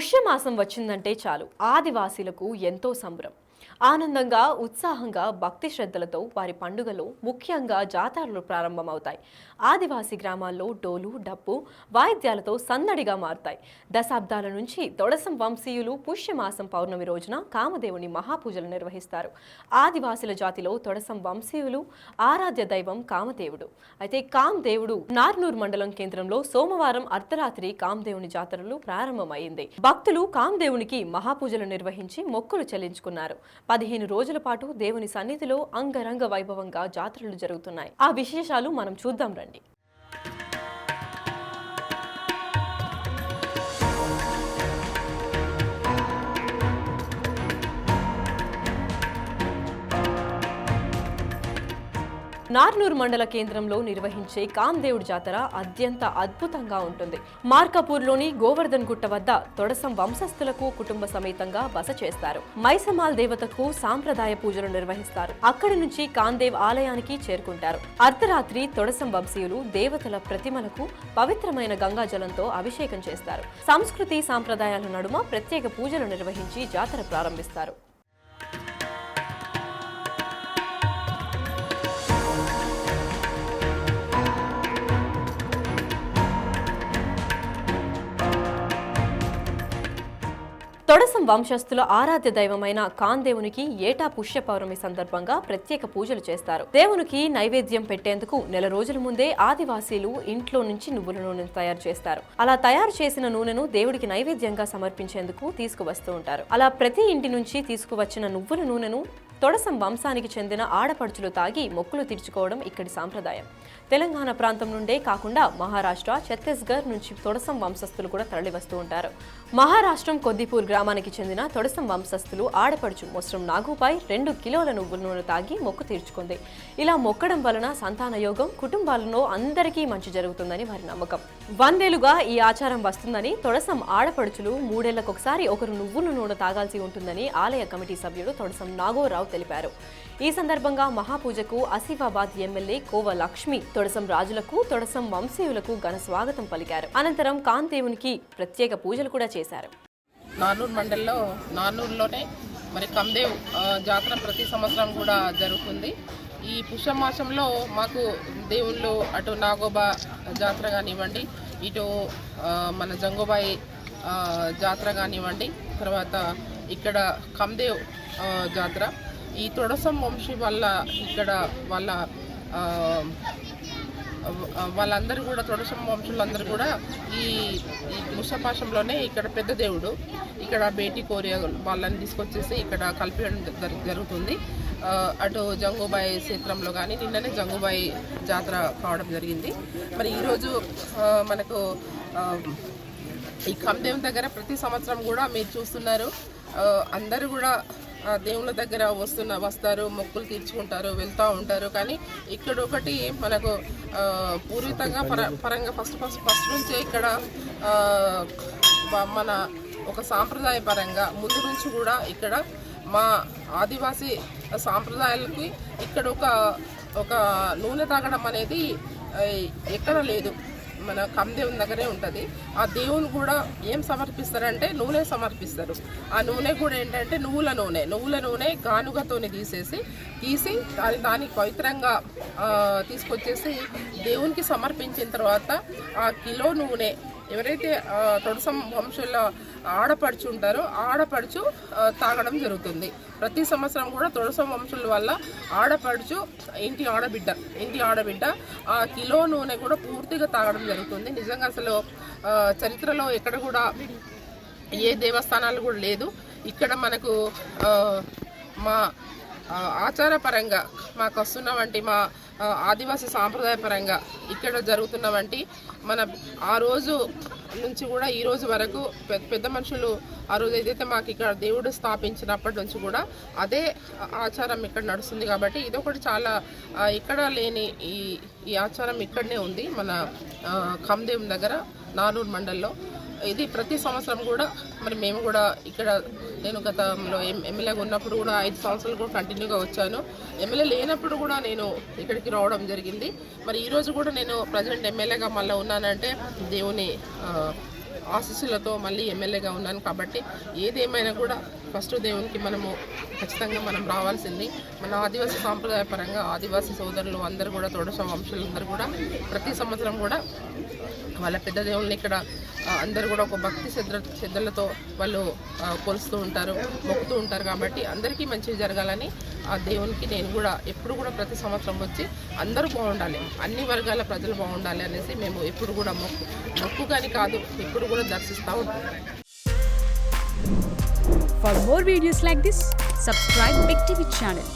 పుష్యమాసం వచ్చిందంటే చాలు ఆదివాసీలకు ఎంతో సంబరం. ఆనందంగా, ఉత్సాహంగా, భక్తి శ్రద్ధలతో వారి పండుగలు ముఖ్యంగా జాతరలు ప్రారంభమవుతాయి. ఆదివాసీ గ్రామాల్లో డోలు, డప్పు, వాయిద్యాలతో సందడిగా మారుతాయి. దశాబ్దాల నుంచి తొడసం వంశీయులు పుష్యమాసం పౌర్ణమి రోజున కామదేవుని మహాపూజలు నిర్వహిస్తారు. ఆదివాసీల జాతిలో తొడసం వంశీయులు ఆరాధ్య దైవం కామదేవుడు. అయితే కామదేవుడు నార్నూర్ మండలం కేంద్రంలో సోమవారం అర్ధరాత్రి కామదేవుని జాతరలు ప్రారంభమైంది. భక్తులు కామదేవునికి మహాపూజలు నిర్వహించి మొక్కులు చెల్లించుకున్నారు. 15 రోజుల పాటు దేవుని సన్నిధిలో అంగరంగ వైభవంగా జాతరలు జరుగుతున్నాయి. ఆ విశేషాలు మనం చూద్దాం రండి. నార్నూర్ మండల కేంద్రంలో నిర్వహించే కామదేవుడి జాతర అత్యంత అద్భుతంగా ఉంటుంది. మార్కాపూర్లోని గోవర్ధన్ గుట్ట వద్ద తొడసం వంశస్థులకు కుటుంబ సమేతంగా బస చేస్తారు. మైసమాల్ దేవతకు సాంప్రదాయ పూజలు నిర్వహిస్తారు. అక్కడి నుంచి కాందేవ్ ఆలయానికి చేరుకుంటారు. అర్ధరాత్రి తొడసం వంశీయులు దేవతల ప్రతిమలకు పవిత్రమైన గంగాజలంతో అభిషేకం చేస్తారు. సంస్కృతి సాంప్రదాయాల నడుమ ప్రత్యేక పూజలు నిర్వహించి జాతర ప్రారంభిస్తారు. తొడసం వంశస్థుల ఆరాధ్య దైవమైన కాందేవునికి ఏటా పుష్య పౌర్ణమి సందర్భంగా ప్రత్యేక పూజలు చేస్తారు. దేవునికి నైవేద్యం పెట్టేందుకు నెల రోజుల ముందే ఆదివాసీలు ఇంట్లో నుంచి నువ్వుల నూనెను తయారు చేస్తారు. అలా తయారు చేసిన నూనెను దేవుడికి నైవేద్యంగా సమర్పించేందుకు తీసుకువస్తూ ఉంటారు. అలా ప్రతి ఇంటి నుంచి తీసుకువచ్చిన నువ్వుల నూనెను తొడసం వంశానికి చెందిన ఆడపడుచులు తాగి మొక్కులు తీర్చుకోవడం ఇక్కడి సాంప్రదాయం. తెలంగాణ ప్రాంతం నుండే కాకుండా మహారాష్ట్ర, ఛత్తీస్గఢ్ నుంచి తొడసం వంశస్థులు కూడా తరలివస్తూ ఉంటారు. మహారాష్ట్రం కొద్దిపూర్ గ్రామానికి చెందిన తొడసం వంశస్థులు ఆడపడుచు మొస్రం నాగుపై 2 కిలోల నువ్వుల నూనె తాగి మొక్కు తీర్చుకుంది. ఇలా మొక్కడం వలన సంతాన యోగం, కుటుంబాలలో అందరికీ మంచి జరుగుతుందని వారి నమ్మకం. 100 ఏళ్లుగా ఈ ఆచారం వస్తుందని తొడసం ఆడపడుచులు 3 ఏళ్లకొకసారి ఒకరు నువ్వుల నూనె తాగాల్సి ఉంటుందని ఆలయ కమిటీ సభ్యుడు తొడసం నాగోరావు తెలిపారు. ఈ సందర్భంగా మహాపూజకు ఆసిఫాబాద్ ఎమ్మెల్యే కోవ లక్ష్మి తొడసం రాజులకు, తొడసం వంశీయులకు ఘన స్వాగతం పలికారు. అనంతరం కాందేవునికి ప్రత్యేక పూజలు కూడా చేశారు. నార్నూర్ మండల్లో నార్నూర్లోనే మరి కామదేవ్ జాతర ప్రతి సంవత్సరం కూడా జరుగుతుంది. ఈ పుష్యమాసంలో మాకు దేవుళ్ళు అటు నాగోబా జాతర కానివ్వండి, ఇటు మన జంగోబాయి జాతర కానివ్వండి, తర్వాత ఇక్కడ కామదేవ్ జాతర, ఈ తొడసం వంశీ వల్ల ఇక్కడ వాళ్ళందరూ కూడా తొడసం వంశులందరూ కూడా ఈ పుష్యమాసంలోనే ఇక్కడ పెద్ద దేవుడు ఇక్కడ బేటీ కోరి వాళ్ళని తీసుకొచ్చేసి ఇక్కడ కలిపేయడం జరుగుతుంది. అటు జంగూబాయి క్షేత్రంలో కానీ నిన్ననే జంగూబాయి జాతర కావడం జరిగింది. మరి ఈరోజు మనకు ఈ కామదేవ్ దగ్గర ప్రతి సంవత్సరం కూడా మీరు చూస్తున్నారు, అందరూ కూడా దేవుళ్ళ దగ్గర వస్తారు, మొక్కులు తీర్చుకుంటారు, వెళ్తూ ఉంటారు. కానీ ఇక్కడ ఒకటి మనకు పూర్వీతంగా పరంగా ఫస్ట్ నుంచే ఇక్కడ మన ఒక సాంప్రదాయ పరంగా ముందు నుంచి కూడా ఇక్కడ మా ఆదివాసీ సాంప్రదాయాలకి ఇక్కడ ఒక నూనె తాగడం అనేది ఎక్కడ లేదు, మన కామదేవుని దగ్గరే ఉంటుంది. ఆ దేవుని కూడా ఏం సమర్పిస్తారంటే నూనె సమర్పిస్తారు. ఆ నూనె కూడా ఏంటంటే నువ్వుల నూనె గానుగతోని తీసి దానికి పవిత్రంగా తీసుకొచ్చేసి దేవునికి సమర్పించిన తర్వాత ఆ కిలో నూనె ఎవరైతే తొడసం వంశంలో ఆడపడుచు ఉంటారో ఆడపడుచు తాగడం జరుగుతుంది. ప్రతి సంవత్సరం కూడా తొడసం వంశుల వల్ల ఆడపడుచు ఇంటి ఆడబిడ్డ ఆ కిలో నూనె కూడా పూర్తిగా తాగడం జరుగుతుంది. నిజంగా అసలు చరిత్రలో ఎక్కడ కూడా ఏ దేవస్థానాలు కూడా లేదు. ఇక్కడ మనకు మా ఆచారపరంగా మాకు వస్తున్న వంటి మా ఆదివాసీ సాంప్రదాయ పరంగా ఇక్కడ జరుగుతున్న వంటి మన ఆ రోజు నుంచి కూడా ఈ రోజు వరకు పెద్ద మనుషులు ఆ రోజు ఏదైతే మాకు ఇక్కడ దేవుడు స్థాపించినప్పటి నుంచి కూడా అదే ఆచారం ఇక్కడ నడుస్తుంది. కాబట్టి ఇదొకటి చాలా ఇక్కడ లేని ఈ ఆచారం ఇక్కడనే ఉంది మన కామదేవ్ దగ్గర నార్నూర్ మండల్లో. ఇది ప్రతి సంవత్సరం కూడా మరి మేము కూడా ఇక్కడ నేను గతంలో ఎమ్మెల్యేగా ఉన్నప్పుడు కూడా 5 సంవత్సరాలు కూడా కంటిన్యూగా వచ్చాను. ఎమ్మెల్యే లేనప్పుడు కూడా నేను ఇక్కడికి రావడం జరిగింది. మరి ఈరోజు కూడా నేను ప్రజెంట్ ఎమ్మెల్యేగా మళ్ళీ ఉన్నానంటే దేవుని ఆశీస్సులతో మళ్ళీ ఎమ్మెల్యేగా ఉన్నాను కాబట్టి ఏదేమైనా కూడా ఫస్ట్ దేవునికి మనము ఖచ్చితంగా మనం రావాల్సింది. మన ఆదివాసీ సాంప్రదాయ పరంగా ఆదివాసీ సోదరులు అందరూ కూడా తొడస వంశులందరూ కూడా ప్రతి సంవత్సరం కూడా వాళ్ళ పెద్ద దేవుళ్ళని ఇక్కడ అందరూ కూడా ఒక భక్తి శ్రద్ధలతో వాళ్ళు కొలుస్తూ ఉంటారు, మొక్కుతూ ఉంటారు. కాబట్టి అందరికీ మంచిగా జరగాలని ఆ దేవునికి నేను కూడా ఎప్పుడు కూడా ప్రతి సంవత్సరం వచ్చి అందరూ బాగుండాలి, అన్ని వర్గాల ప్రజలు బాగుండాలి అనేసి మేము ఎప్పుడు కూడా మొక్కు కానీ కాదు ఎప్పుడు కూడా దర్శిస్తూ ఉంటాం. For more videos like this, subscribe Big TV channel.